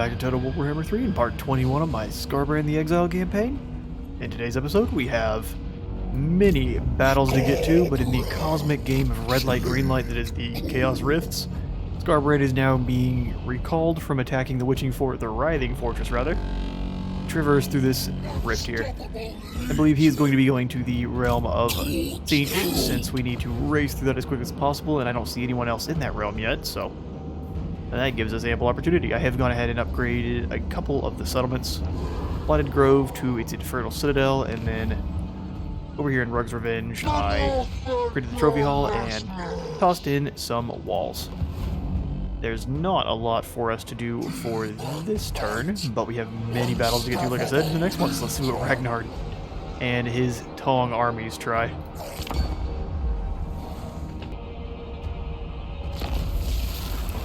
back to Total Warhammer 3 in part 21 of my Scarbrand the Exile campaign. In today's episode, we have many battles to get to, but in the cosmic game of red light, green light that is the Chaos Rifts, Scarbrand is now being recalled from attacking the Writhing Fortress, traverse through this rift here. I believe he is going to be going to the realm of Tzeentch, since we need to race through that as quick as possible, and I don't see anyone else in that realm yet, so that gives us ample opportunity. I have gone ahead and upgraded a couple of the settlements. Blighted Grove to its Infernal Citadel, and then over here in Rug's Revenge, I created the Trophy Hall and tossed in some walls. There's not a lot for us to do for this turn, but we have many battles to get to, like I said, in the next one. So let's see what Ragnar and his Tong armies try.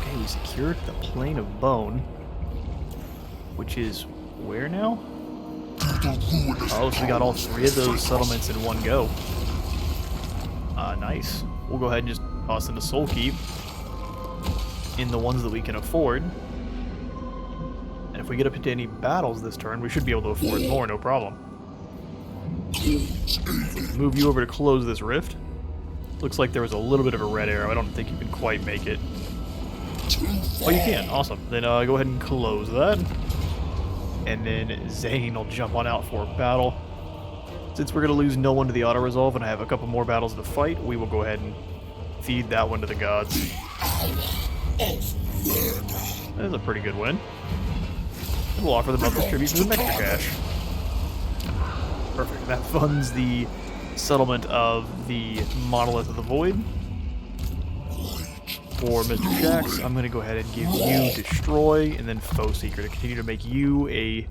Okay, we secured the Plane of Bone, which is where now? Oh, so we got all three of those settlements in one go. Nice. We'll go ahead and just toss in the Soul Keep in the ones that we can afford. And if we get up into any battles this turn, we should be able to afford more, no problem. Move you over to close this rift. Looks like there was a little bit of a red arrow. I don't think you can quite make it. Oh, you can. Awesome. Then go ahead and close that. And then Zane will jump on out for battle. Since we're going to lose no one to the auto-resolve and I have a couple more battles to fight, we will go ahead and feed that one to the gods. That is a pretty good win. We'll offer them up as tribute to some extra cash. Perfect. That funds the settlement of the Monolith of the Void. For Mr. Shax, I'm going to go ahead and give you Destroy and then Foe Seeker to continue to make you a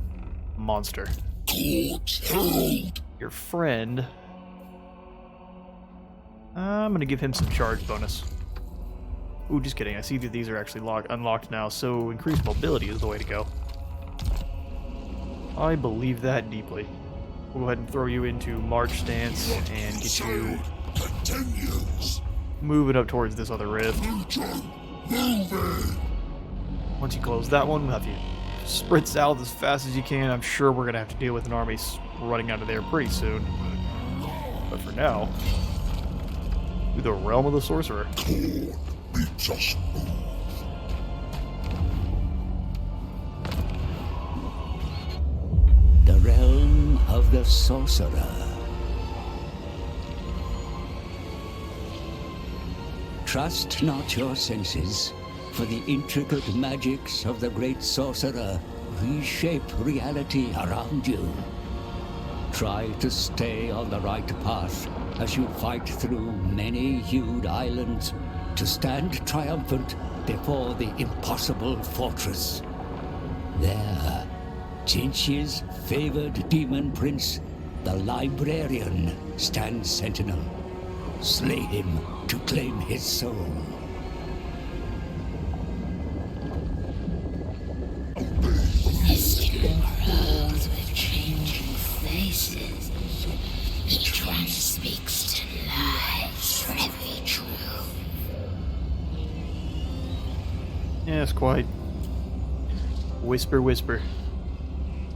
monster. Your friend, I'm going to give him some charge bonus. Ooh, just kidding. I see that these are actually unlocked now, so increased mobility is the way to go. I believe that deeply. We'll go ahead and throw you into March Stance and get you moving up towards this other rift. Once you close that one, we'll have you sprint south as fast as you can. I'm sure we're going to have to deal with an army running out of there pretty soon. But for now, to the realm of the Sorcerer. The realm of the Sorcerer. Trust not your senses, for the intricate magics of the great Sorcerer reshape reality around you. Try to stay on the right path as you fight through many-hued islands to stand triumphant before the impossible fortress. There, Tzeentch's favored demon prince, the Librarian, stands sentinel. Slay him to claim his soul. Misty worlds with changing faces. Each one speaks to lies for every truth. Yes, quite. Whisper, whisper.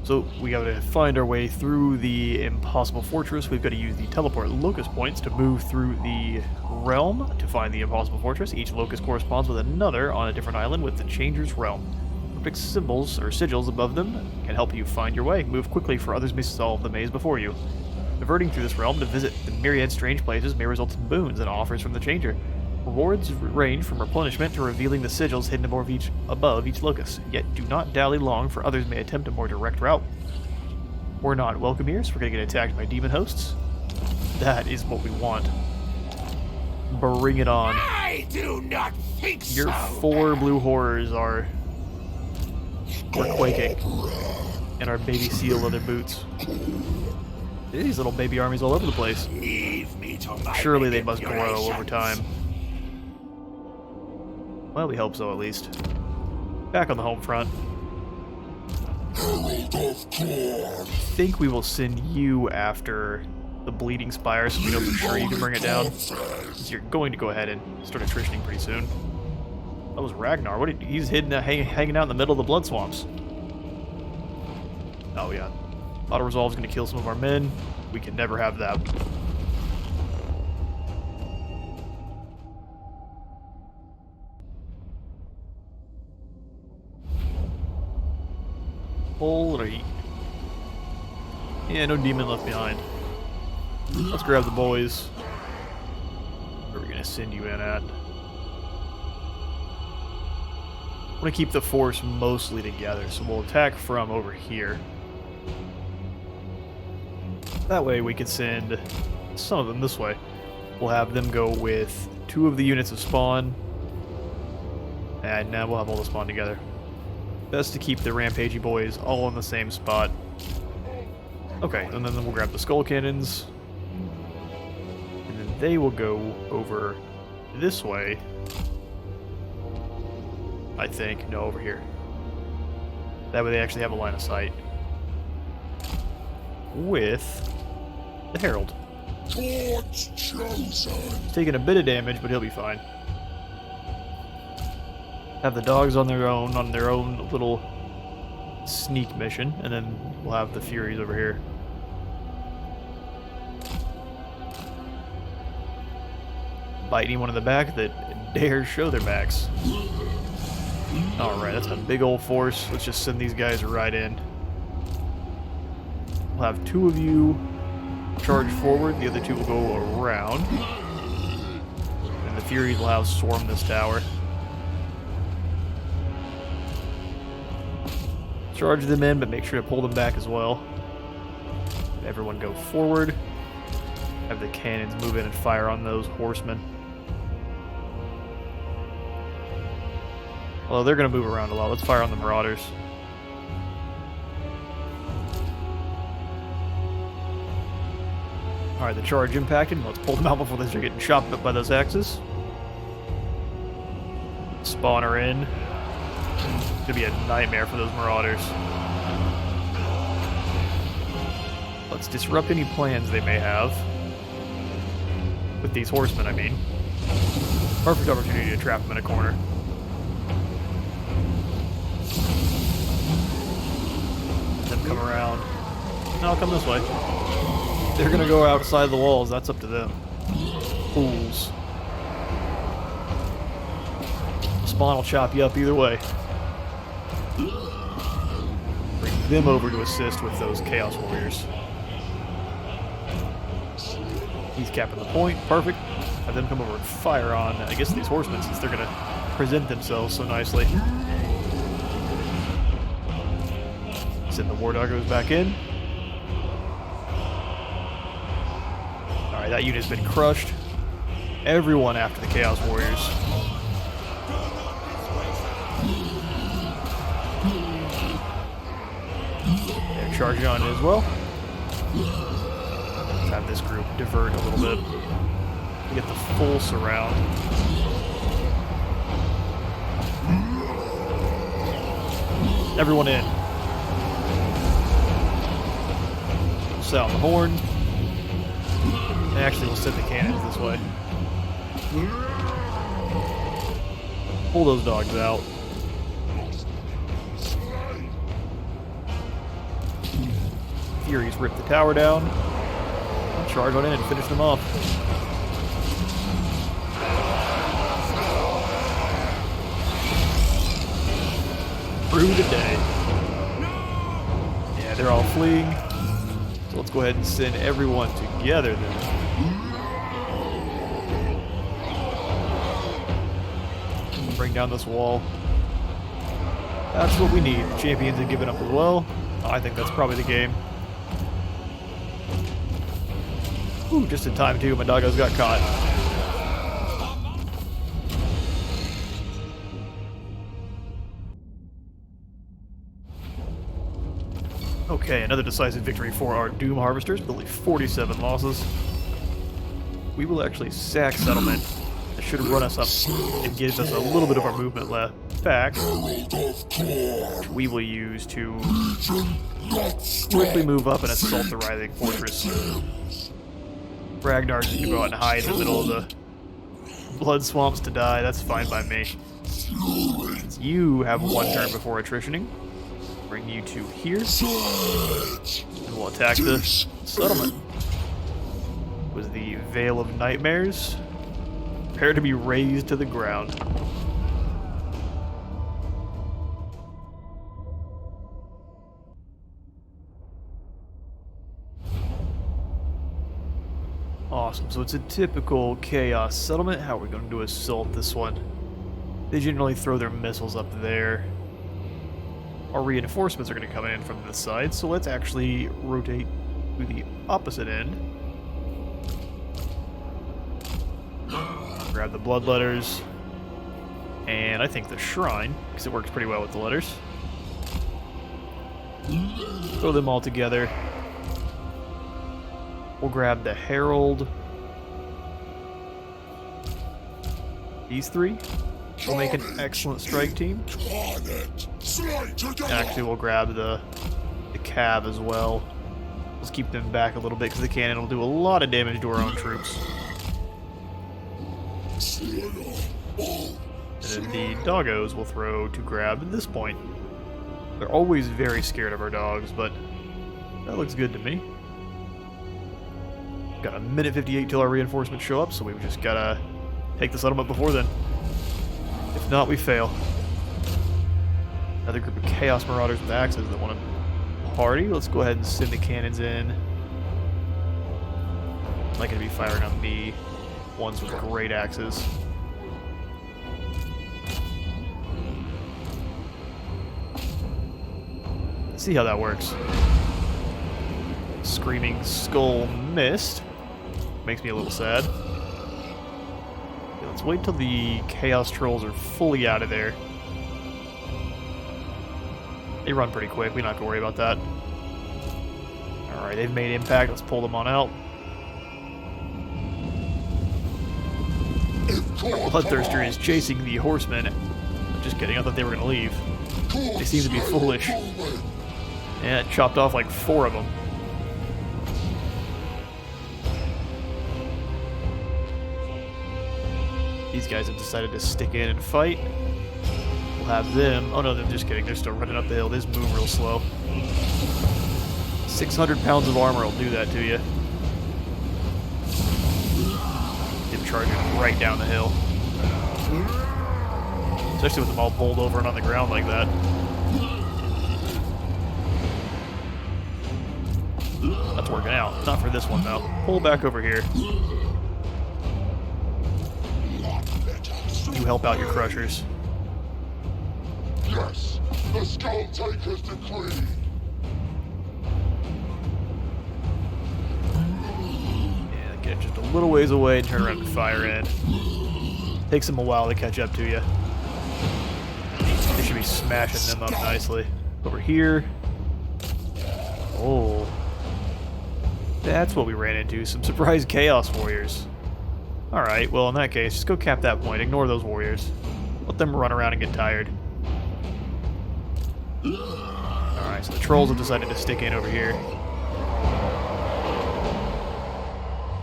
So, we gotta find our way through the impossible fortress. We've got to use the teleport locust points to move through the realm to find the impossible fortress. Each locust corresponds with another on a different island with the Changer's realm. Cryptic symbols or sigils above them can help you find your way. Move quickly, for others may solve the maze before you. Diverting through this realm to visit the myriad strange places may result in boons and offers from the Changer. Rewards range from replenishment to revealing the sigils hidden above each locust, yet do not dally long, for others may attempt a more direct route. We're not welcome here, so we're going to get attacked by demon hosts. That is what we want. Bring it on. I do not think so. Your 4 blue horrors are... We're quaking. And our baby seal leather boots. These little baby armies all over the place. Leave me to my Surely they must grow over time. Well, we hope so, at least. Back on the home front. Herald of Khorne. I think we will send you after the Bleeding Spire, so we know for sure you can bring it down. Since you're going to go ahead and start attritioning pretty soon. That was Ragnar. He's hidden, hanging out in the middle of the blood swamps. Oh yeah. Auto resolve's gonna kill some of our men. We can never have that. Holy. Yeah, no demon left behind. Let's grab the boys. Where are we gonna send you in at? I want to keep the force mostly together, so we'll attack from over here. That way we could send some of them this way. We'll have them go with 2 of the units of spawn, and now we'll have all the spawn together. Best to keep the rampagey boys all in the same spot. Okay, and then we'll grab the skull cannons, and then they will go over this way. I think. No, over here. That way they actually have a line of sight. With the Herald. Torch chosen. He's taking a bit of damage, but he'll be fine. Have the dogs on their own little sneak mission, and then we'll have the Furies over here. Bite anyone in the back that dares show their backs. Alright, that's a big old force. Let's just send these guys right in. We'll have 2 of you charge forward, the other 2 will go around. And the Furies will have swarm this tower. Charge them in, but make sure to pull them back as well. Everyone go forward. Have the cannons move in and fire on those horsemen. Well, they're going to move around a lot. Let's fire on the Marauders. Alright, the charge impacted. Let's pull them out before they start getting chopped up by those axes. Spawner in. It's going to be a nightmare for those Marauders. Let's disrupt any plans they may have. With these horsemen, I mean. Perfect opportunity to trap them in a corner. Them come around. No, I'll come this way. They're gonna go outside the walls, that's up to them. Fools. Spawn will chop you up either way. Bring them over to assist with those Chaos Warriors. He's capping the point, perfect. Have them come over and fire on, I guess, these horsemen, since they're gonna present themselves so nicely. Send the War Doggos back in. Alright, that unit's been crushed. Everyone after the Chaos Warriors. They're charging on it as well. Let's have this group divert a little bit. We get the full surround. Everyone in. We'll sound the horn. And actually, we'll send the cannons this way. Pull those dogs out. Furies rip the tower down. I'll charge on in and finish them off. Through the day. Yeah, they're all fleeing. So let's go ahead and send everyone together then. Bring down this wall. That's what we need. The champions have given up as well. I think that's probably the game. Ooh, just in time too. My doggos got caught. Okay, another decisive victory for our Doom Harvesters, but only 47 losses. We will actually sack settlement. That should run us up and give us a little bit of our movement left back, which we will use to quickly move up and assault the Writhing Fortress. Ragnar's going to go out and hide in the middle of the blood swamps to die. That's fine by me. You have one turn before attritioning. Bring you to here. And we'll attack the settlement. It was the Veil of Nightmares. Prepare to be razed to the ground. Awesome, so it's a typical Chaos settlement. How are we going to assault this one? They generally throw their missiles up there. Our reinforcements are going to come in from this side, so let's actually rotate to the opposite end. Grab the blood letters, and I think the shrine, because it works pretty well with the letters. Throw them all together. We'll grab the herald. These three will make an excellent strike team. Actually, we'll grab the cav as well. Let's keep them back a little bit because the cannon will do a lot of damage to our own troops. And then the doggos will throw to grab this point. They're always very scared of our dogs, but that looks good to me. Got a minute 58 till our reinforcements show up, so we've just gotta take the settlement before then. If not, we fail. Another group of Chaos Marauders with axes that want to party. Let's go ahead and send the cannons in. I'm not gonna be firing on the ones with great axes. Let's see how that works. Screaming Skull missed. Makes me a little sad. Okay, let's wait till the Chaos Trolls are fully out of there. They run pretty quick, we don't have to worry about that. Alright, they've made impact, let's pull them on out. Bloodthirster is chasing the horsemen. I'm just kidding, I thought they were going to leave. They seem to be foolish. Yeah, it chopped off like 4 of them. These guys have decided to stick in and fight. We'll have them... Oh no, they're just kidding. They're still running up the hill. They just move real slow. 600 pounds of armor will do that to you. Them charging right down the hill. Especially with them all bowled over and on the ground like that. That's working out. Not for this one, though. Pull back over here. You help out your crushers. Yes, the Skull Taker's decree. Yeah, get just a little ways away and turn around and fire in. Takes them a while to catch up to you. They should be smashing them up nicely. Over here. Oh. That's what we ran into. Some surprise Chaos Warriors. Alright, well in that case, just go cap that point. Ignore those warriors. Let them run around and get tired. Alright, so the trolls have decided to stick in over here.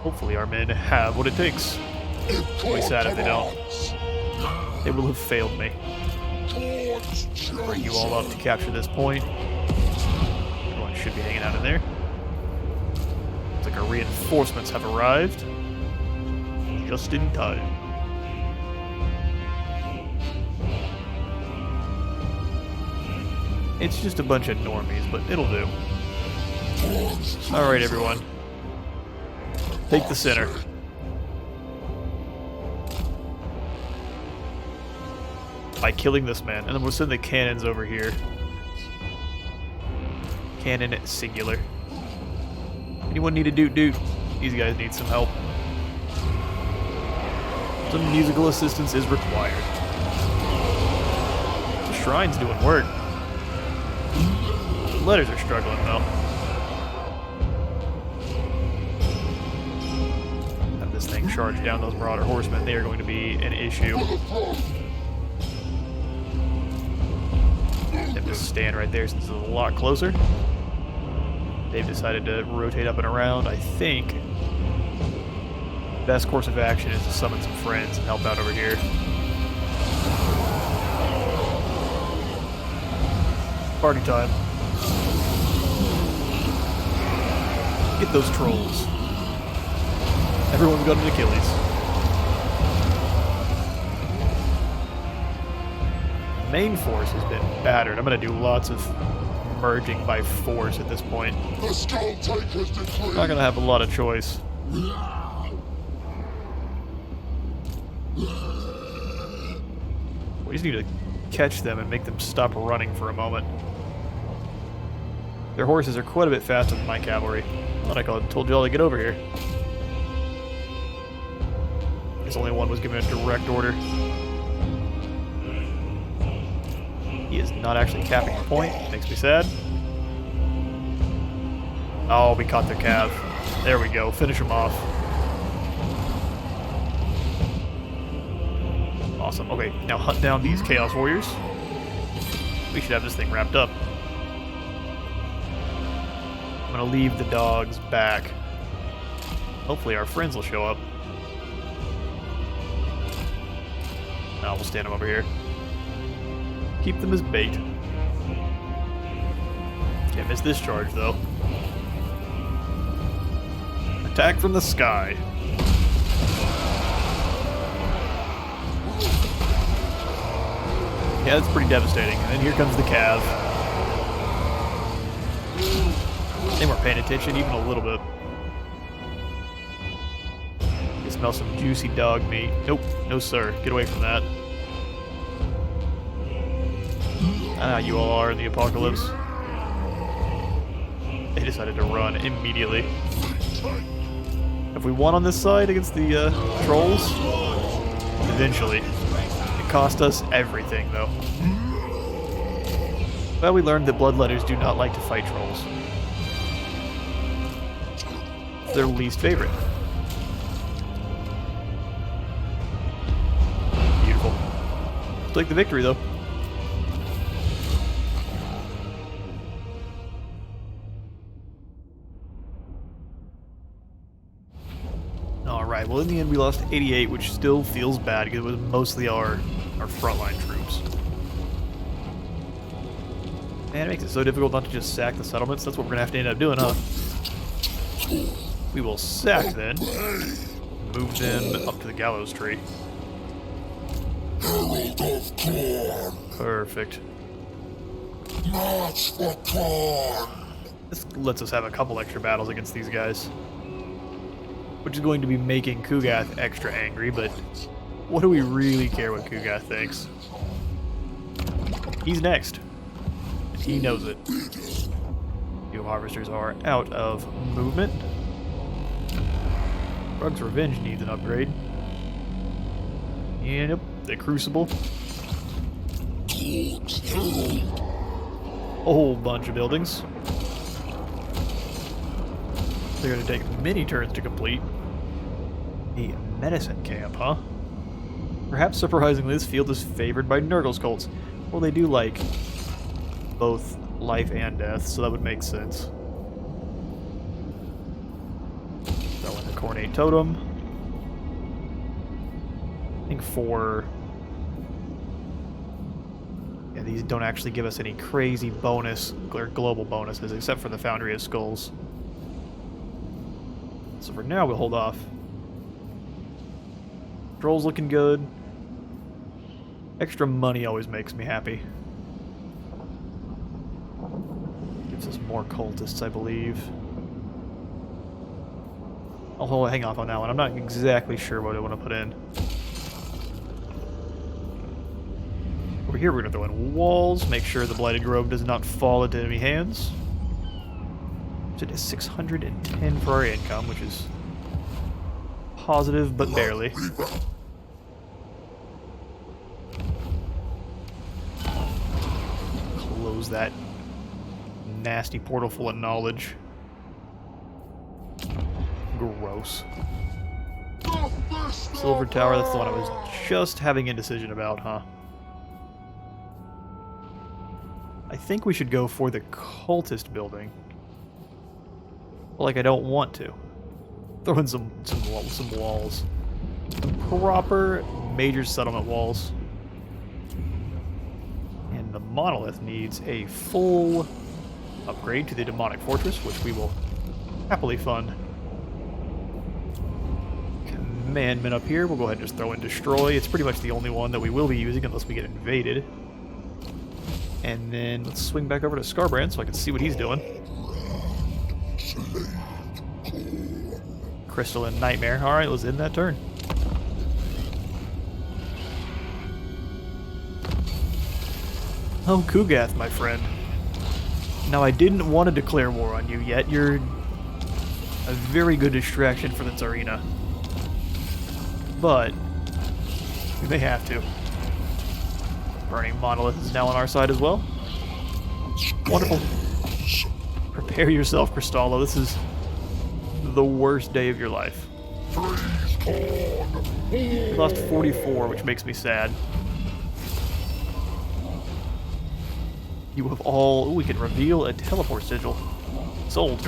Hopefully our men have what it takes. I'll be sad if they don't. They will have failed me. Bring you all up to capture this point. Everyone should be hanging out in there. Looks like our reinforcements have arrived. Just in time. It's just a bunch of normies, but it'll do. Alright, everyone. Take the center. By killing this man. And then we'll send the cannons over here. Cannon singular. Anyone need a doot-doot? These guys need some help. Some musical assistance is required. The shrine's doing work. The letters are struggling though. Have this thing charge down those Marauder horsemen. They are going to be an issue. Have to stand right there since it's a lot closer. They've decided to rotate up and around. I think best course of action is to summon some friends and help out over here. Party time. Get those trolls. Everyone's got an Achilles. Main force has been battered. I'm gonna do lots of merging by force at this point. The Skull Taker's decree. Not gonna have a lot of choice. We just need to catch them and make them stop running for a moment. Their horses are quite a bit faster than my cavalry. I thought I told you all to get over here. Guess only one was given a direct order. He is not actually capping the point. Makes me sad. Oh, we caught their cav. There we go. Finish him off. Awesome. Okay, now hunt down these Chaos Warriors. We should have this thing wrapped up. I'm gonna leave the dogs back. Hopefully our friends will show up. No, we'll stand them over here. Keep them as bait. Can't miss this charge, though. Attack from the sky. Yeah, that's pretty devastating. And then here comes the cav. They weren't paying attention even a little bit. You smell some juicy dog meat. Nope, no sir. Get away from that. Ah, you all are in the apocalypse. They decided to run immediately. Have we won on this side against the trolls? Eventually. It cost us everything, though. Well, we learned that bloodletters do not like to fight trolls. It's their least favorite. Beautiful. Let's take the victory, though. Alright, well in the end we lost 88, which still feels bad because it was mostly our frontline troops. Man, it makes it so difficult not to just sack the settlements. That's what we're going to have to end up doing, huh? We will sack then. Move them up to the gallows tree. Herald of Khorne. Perfect. March for Khorne. This lets us have a couple extra battles against these guys. Which is going to be making Kugath extra angry, but what do we really care what Kugath thinks? He's next. And he knows it. Fuel harvesters are out of movement. Rug's Revenge needs an upgrade. And yep, the Crucible. A whole bunch of buildings. They're going to take many turns to complete. A medicine camp, huh? Perhaps surprisingly, this field is favored by Nurgle's cults. Well, they do like both life and death, so that would make sense. Throw in the Khorne Totem. I think yeah, these don't actually give us any crazy bonus or global bonuses, except for the Foundry of Skulls. So for now, we'll hold off. Troll's looking good. Extra money always makes me happy. Gives us more cultists, I believe. I'll hang off on that one. I'm not exactly sure what I want to put in. Over here, we're going to throw in walls. Make sure the Blighted Grove does not fall into enemy hands. It is 610 for our income, which is positive, but barely. Close that nasty portal full of knowledge. Gross. Silver Tower, that's the one I was just having indecision about, huh? I think we should go for the cultist building. Like I don't want to. Throw in some walls. Some proper major settlement walls. And the monolith needs a full upgrade to the demonic fortress, which we will happily fund. Commandment up here, we'll go ahead and just throw in destroy. It's pretty much the only one that we will be using unless we get invaded. And then let's swing back over to Scarbrand so I can see what he's doing. Crystal and Nightmare. Alright, let's end that turn. Oh, Kugath, my friend. Now, I didn't want to declare war on you yet. You're a very good distraction for the Tsarina. But we may have to. Burning Monolith is now on our side as well. Wonderful. Prepare yourself, Cristallo. This is the worst day of your life. We lost 44, which makes me sad. You have all... Ooh, we can reveal a teleport sigil. Sold.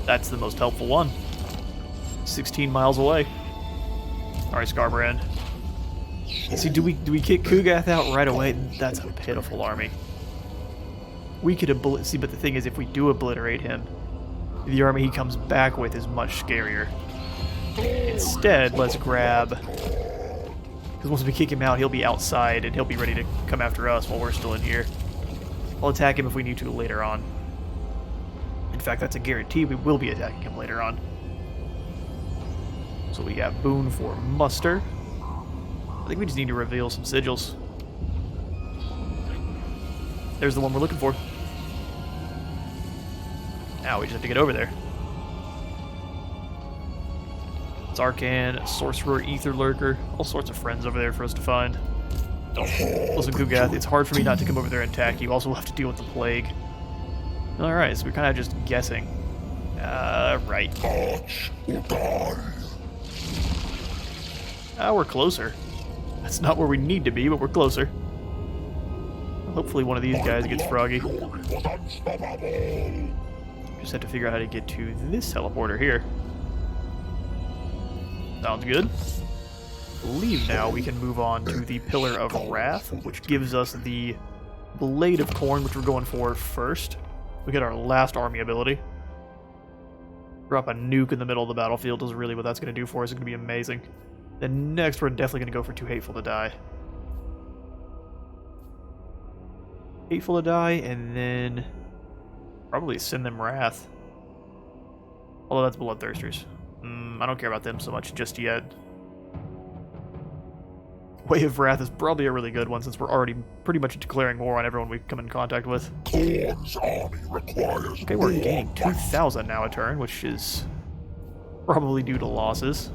That's the most helpful one. 16 miles away. Alright, Scarbrand. See, do we kick Kugath out right away? That's a pitiful army. We could see, but the thing is, if we do obliterate him, the army he comes back with is much scarier. Instead, let's grab... Because once we kick him out, he'll be outside, and he'll be ready to come after us while we're still in here. I'll attack him if we need to later on. In fact, that's a guarantee. We will be attacking him later on. So we got Boon for Muster. I think we just need to reveal some sigils. There's the one we're looking for. Now we just have to get over there. It's Arcan, Sorcerer, Ether Lurker, all sorts of friends over there for us to find. Listen, Kugath, it's hard for me not to come over there and attack you. Also, we'll have to deal with the plague. Alright, so we're kind of just guessing. Right. We're closer. That's not where we need to be, but we're closer. Hopefully one of these guys gets froggy. Just have to figure out how to get to this teleporter here. Sounds good. I believe now we can move on to the Pillar of Wrath, which gives us the Blade of Khorne, which we're going for first. We get our last army ability. Drop a nuke in the middle of the battlefield is really what that's going to do for us. It's going to be amazing. Then next, we're definitely going to go for Too Hateful to Die. Hateful to Die, and then probably Send Them Wrath. Although that's Bloodthirsters. I don't care about them so much just yet. Way of Wrath is probably a really good one since we're already pretty much declaring war on everyone we come in contact with. Khorne's army requires Okay, we're gaining 2,000 now a turn, which is probably due to losses.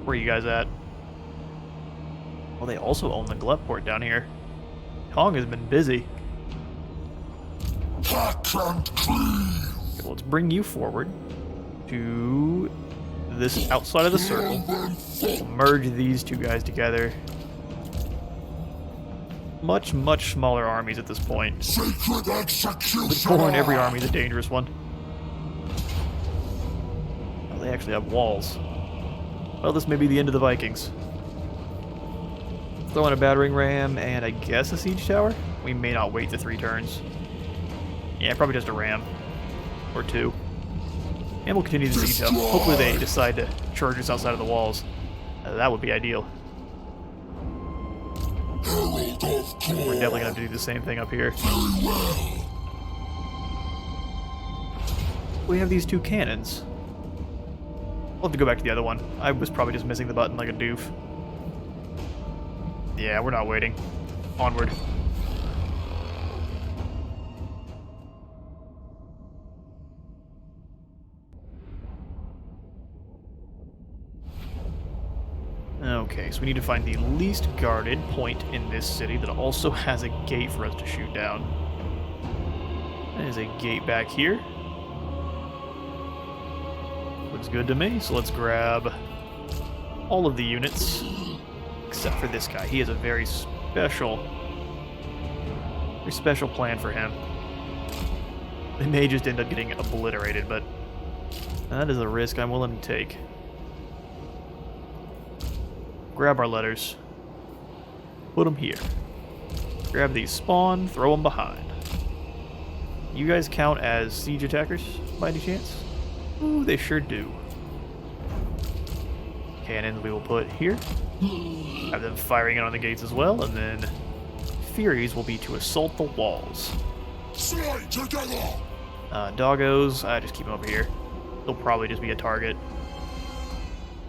Where are you guys at? Well, they also own the Gleport down here. Kong has been busy. Tack and cleave. Okay, well, let's bring you forward to this outside of the circle. We'll merge these two guys together. Much, much smaller armies at this point. Sacred execution. With Khorne, every army is a dangerous one. Oh, they actually have walls. Well, this may be the end of the Vikings. Throw in a battering ram and I guess a siege tower? We may not wait the 3 turns. Yeah, probably just a ram. Or 2. And we'll continue the siege tower. Hopefully they decide to charge us outside of the walls. That would be ideal. Herald of Khorne. We're definitely going to have to do the same thing up here. Very well. We have these 2 cannons. We'll have to go back to the other one. I was probably just missing the button like a doof. Yeah, we're not waiting. Onward. Okay, so we need to find the least guarded point in this city that also has a gate for us to shoot down. There's a gate back here. Looks good to me, so let's grab all of the units, except for this guy. He has a very special plan for him. They may just end up getting obliterated, but that is a risk I'm willing to take. grab our letters. Put them here. Grab these spawn, throw them behind. You guys count as siege attackers, by any chance? Ooh, they sure do. Cannons we will put here. Have them firing in on the gates as well, and then Furies will be to assault the walls. Slay together! Doggos, I just keep them over here. They'll probably just be a target.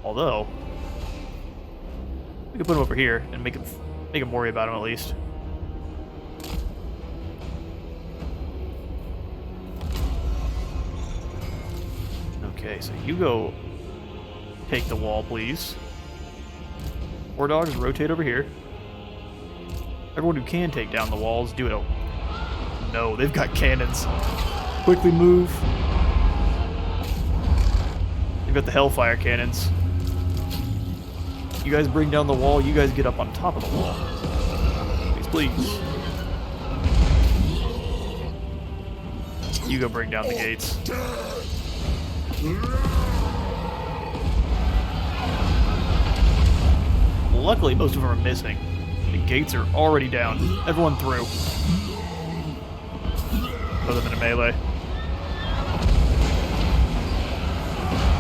Although, we can put them over here and make them worry about them at least. Okay, so you go take the wall, please. War dogs, rotate over here. Everyone who can take down the walls, do it. Oh, no, they've got cannons. Quickly move. They've got the Hellfire cannons. You guys bring down the wall, you guys get up on top of the wall. Please, please. You go bring down the gates. Luckily, most of them are missing. The gates are already down. Everyone through. Throw them in a melee.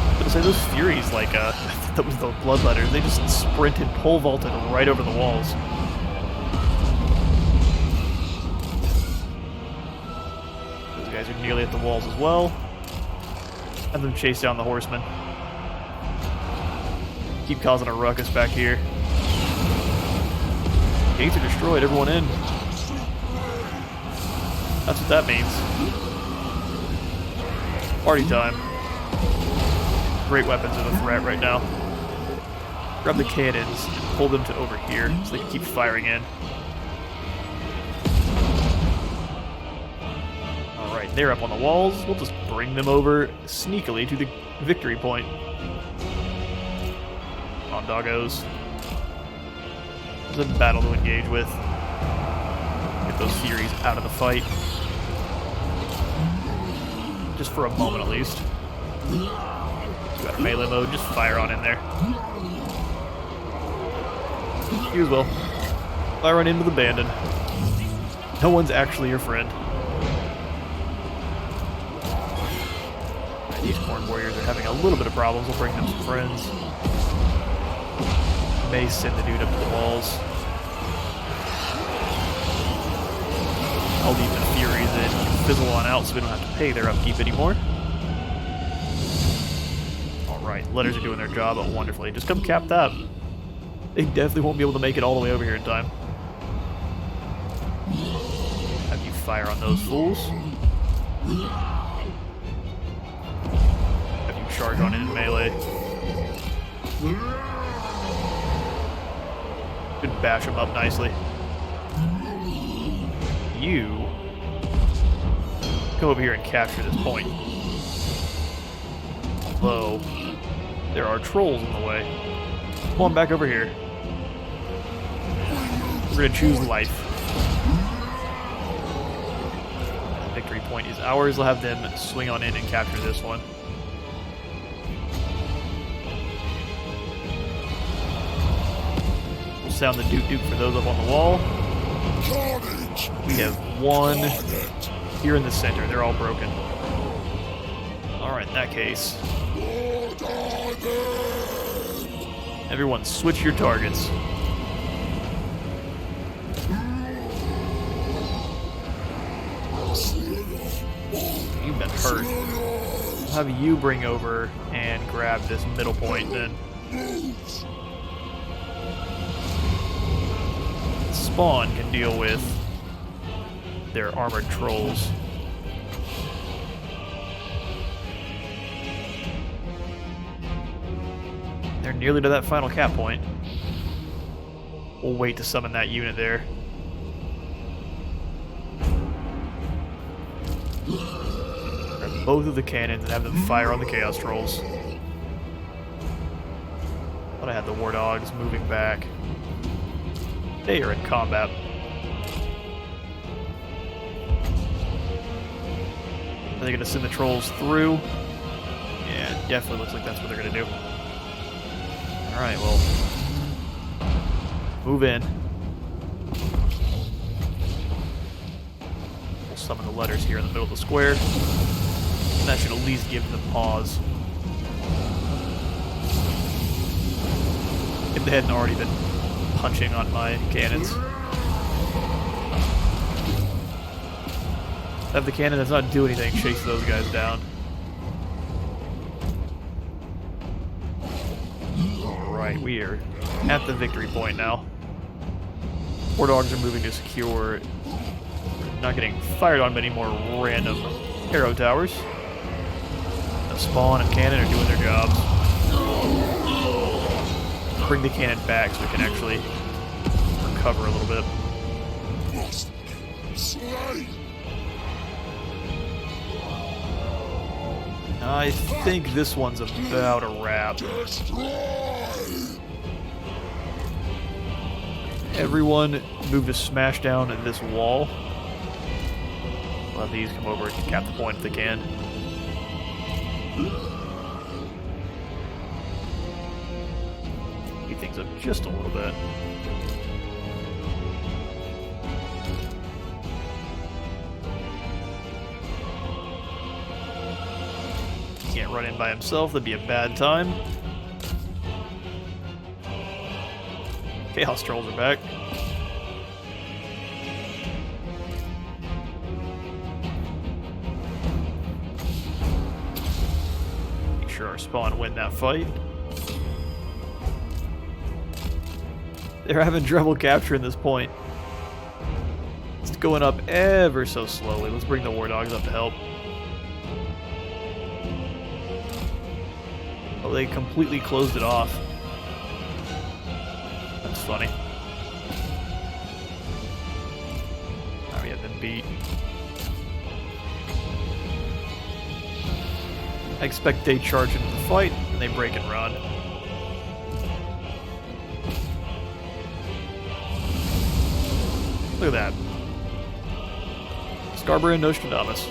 I was gonna say, those Furies, like, that was the Bloodletters, they just sprinted, pole vaulted right over the walls. Those guys are nearly at the walls as well. Have them chase down the horsemen. Keep causing a ruckus back here. Gates are destroyed, everyone in. That's what that means. Party time. Great weapons are the threat right now. Grab the cannons and pull them to over here so they can keep firing in. Alright, they're up on the walls. We'll just bring them over sneakily to the victory point. On doggos. There's a battle to engage with. Get those Furies out of the fight. Just for a moment at least. You got melee mode, just fire on in there. You as well. Fire on into the bandit. No one's actually your friend. These Khorne warriors are having a little bit of problems. We'll bring them some friends. May send the dude up to the walls. I'll leave the Furies in, fizzle on out so we don't have to pay their upkeep anymore. Alright, letters are doing their job wonderfully. Just come cap that. They definitely won't be able to make it all the way over here in time. Have you fire on those fools. Have you charge on in melee. Could bash them up nicely. You come over here and capture this point. Although, there are trolls in the way. Come on back over here. We're gonna choose life. The victory point is ours. We'll have them swing on in and capture this one. We'll sound the doot doot for those up on the wall. We have one here in the center. They're all broken. Alright, in that case. Everyone switch your targets. You've been hurt. We'll have you bring over and grab this middle point then. Spawn can deal with their armored trolls. They're nearly to that final cap point. We'll wait to summon that unit there. Grab both of the cannons and have them fire on the Chaos Trolls. Thought I had the War Dogs moving back. They are in combat. Are they going to send the trolls through? Yeah, it definitely looks like that's what they're going to do. Alright, well, Move in. We'll summon the letters here in the middle of the square. And that should at least give them pause. If they hadn't already been punching on my cannons. Have the cannon that's not doing anything chase those guys down. Alright, we are at the victory point now. War dogs are moving to secure, not getting fired on by any more random arrow towers. The spawn and cannon are doing their jobs. Bring the cannon back so we can actually recover a little bit. I think this one's about a wrap. Everyone move to smash down this wall. Let these come over and cap the point if they can. Speed things up just a little bit. Can't run in by himself, that'd be a bad time. Chaos Trolls are back. Make sure our spawn win that fight. They're having trouble capturing this point. It's going up ever so slowly. Let's bring the War Dogs up to help. Oh, they completely closed it off. That's funny. Now we have them beat. I expect they charge into the fight, and they break and run. Look at that. Scarborough and Nostradamus.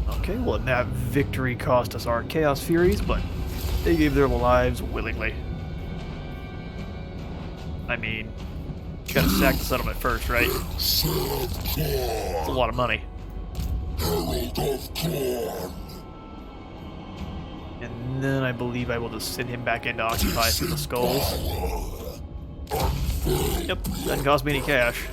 Okay, well, that victory cost us our Chaos Furies, but they gave their lives willingly. I mean, you gotta sack the settlement first, right? It's a lot of money. Herald of Khorne. And then I believe I will just send him back in to occupy through the skulls. Yep, doesn't cost me any cash.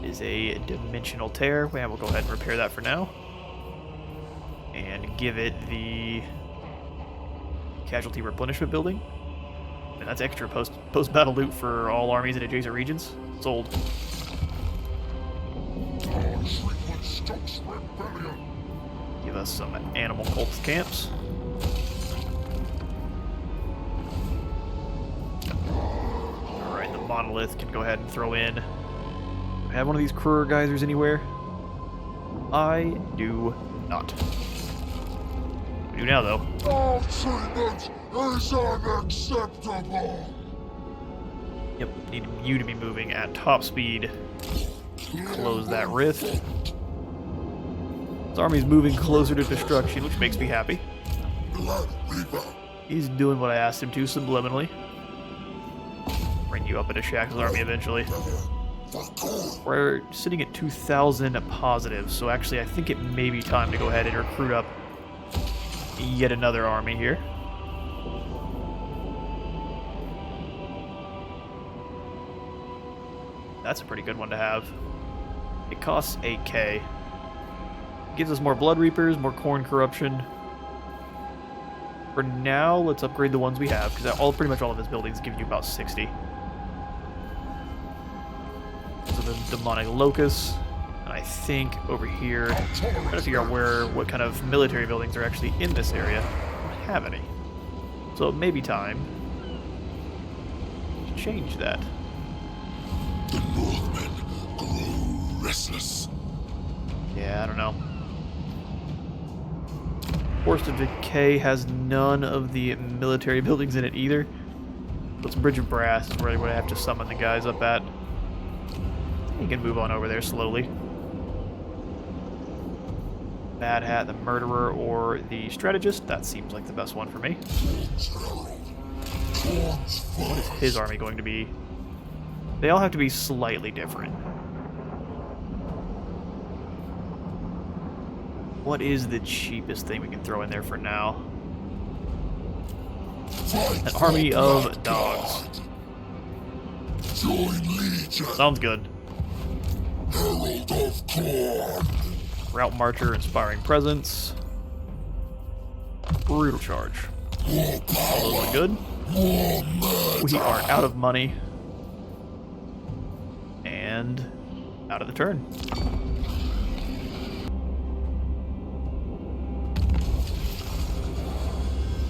Is a dimensional tear. Well, we'll go ahead and repair that for now. And give it the casualty replenishment building. And that's extra post-battle loot for all armies in adjacent regions. Sold. Give us some animal cult camps. Alright, the monolith can go ahead and throw in. Do I have one of these Kruger geysers anywhere? I do not. We do now, though. All treatment is unacceptable. Yep, need you to be moving at top speed. Close that rift. His army's moving closer to destruction, which makes me happy. He's doing what I asked him to subliminally. Bring you up into Shax's army eventually. We're sitting at 2,000 positive, so actually I think it may be time to go ahead and recruit up yet another army here. That's a pretty good one to have. It costs 8k. Gives us more Blood Reapers, more Khorne corruption. For now, let's upgrade the ones we have, because pretty much all of his buildings give you about 60. So the Demonic Locust, and I think over here, I'm trying to figure out what kind of military buildings are actually in this area. I don't have any. So it may be time to change that. The Northmen grow restless. Yeah, I don't know. Forest of Decay has none of the military buildings in it either. But Bridge of Brass is where I would have to summon the guys up at. You can move on over there slowly. Mad Hat, the Murderer, or the Strategist. That seems like the best one for me. What is his army going to be? They all have to be slightly different. What is the cheapest thing we can throw in there for now? An army of dogs. Sounds good. Herald of Khorne. Route Marcher, Inspiring Presence. Brutal Charge. All those are good. We are out of money. And out of the turn.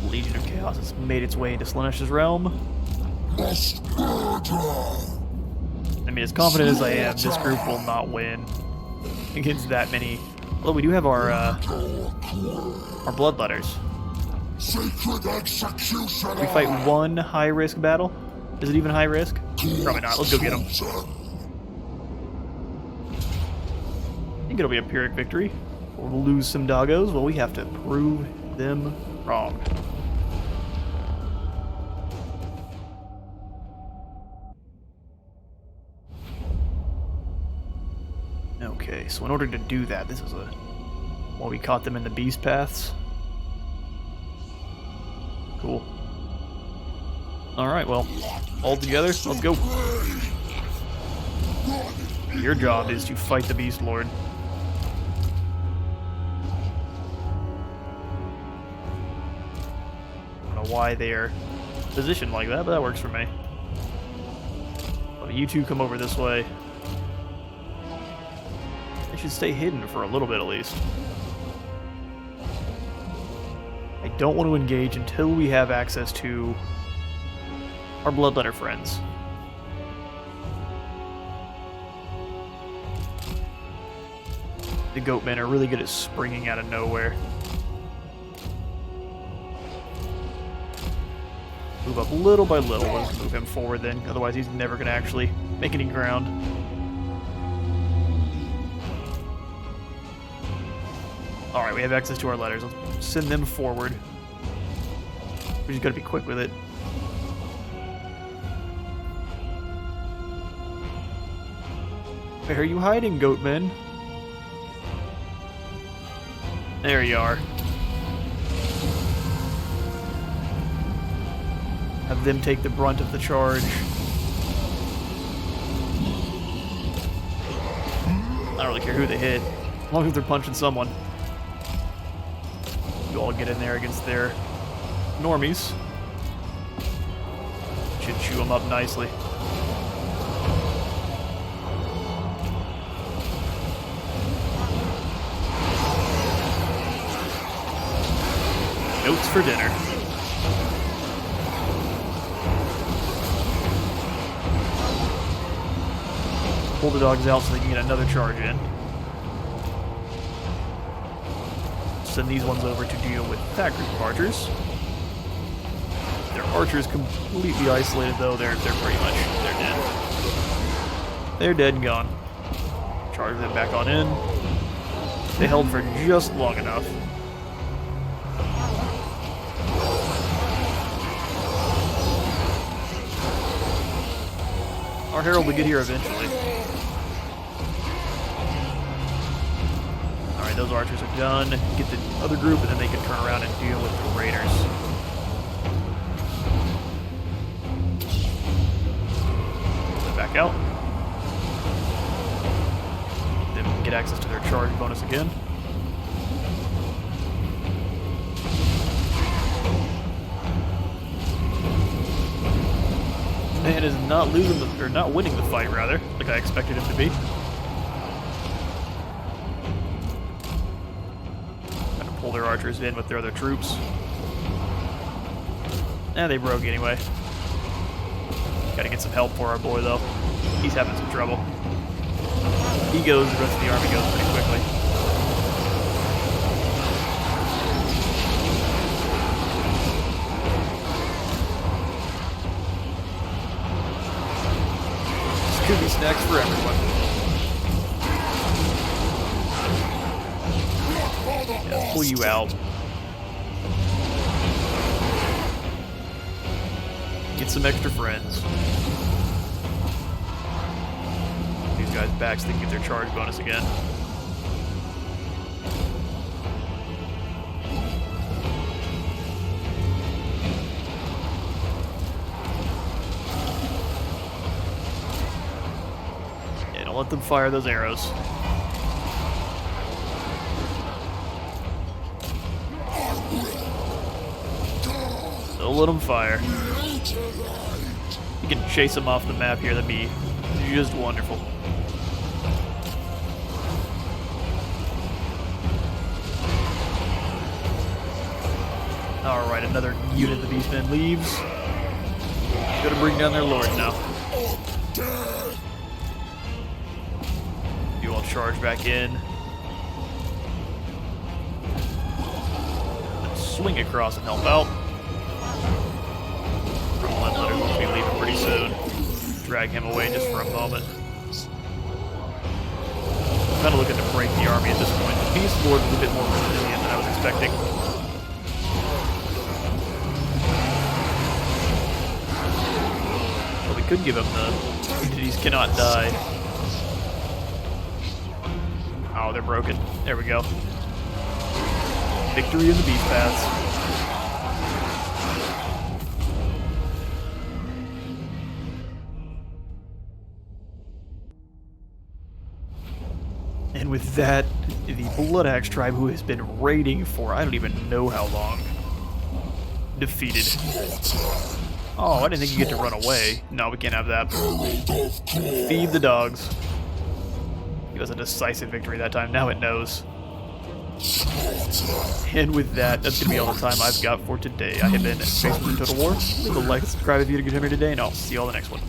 Legion of Chaos has made its way into Slanesh's realm. I mean, as confident as I am, this group will not win against that many. Well, we do have our bloodletters. Sacred execution. We fight one high-risk battle. Is it even high risk? Probably not. Let's go get them. I think it'll be a Pyrrhic victory. Or we'll lose some doggos. Well, we have to prove them wrong. Okay, so in order to do that, this is well, we caught them in the beast paths. Cool. Alright, well, all together, let's go. Your job is to fight the Beast Lord. I don't know why they are positioned like that, but that works for me. Well, you two come over this way. They should stay hidden for a little bit at least. I don't want to engage until we have access to our bloodletter friends. The goatmen are really good at springing out of nowhere. Move up little by little. Let's move him forward then, otherwise he's never going to actually make any ground. Alright, we have access to our letters. Let's send them forward. We just gotta be quick with it. Where are you hiding, goatmen? There you are. Have them take the brunt of the charge. I don't really care who they hit, as long as they're punching someone. You all get in there against their normies. Should chew them up nicely. Notes for dinner. Pull the dogs out so they can get another charge in. Send these ones over to deal with that group of archers. Their archers completely isolated though, they're pretty much dead. They're dead and gone. Charge them back on in. They held for just long enough. Our herald will get here eventually. Alright, those archers are done. Get the other group and then they can turn around and deal with the raiders. Pull them back out. Then we can get access to their charge bonus again. Man is not losing the, or not winning the fight rather, like I expected him to be. Gonna pull their archers in with their other troops. They broke anyway. Gotta get some help for our boy though. He's having some trouble. He goes, the rest of the army goes pretty quickly. Could be snacks for everyone. Yeah, pull you out. Get some extra friends. These guys back so they can get their charge bonus again. Yeah, don't let them fire those arrows. Don't let them fire. You can chase them off the map here, that'd be just wonderful. Alright, another unit of the Beastmen leaves. Gotta bring down their lord now. You all charge back in. Let's swing across and help out. Letter's going to be leaving pretty soon. Drag him away just for a moment. I'm kind of looking to break the army at this point. The Beast Lord was a bit more resilient than I was expecting. Well, we could give him the entities cannot die. Oh, they're broken. There we go. Victory in the Beast Paths. And with that, the Blood Axe tribe, who has been raiding for I don't even know how long, defeated. Oh, I didn't think you get to run away. No, we can't have that. Feed the dogs. It was a decisive victory that time. Now it knows. And with that, that's going to be all the time I've got for today. I have been Space Marine Total War. Leave a like, subscribe if you had a good time here today, and I'll see you all in the next one.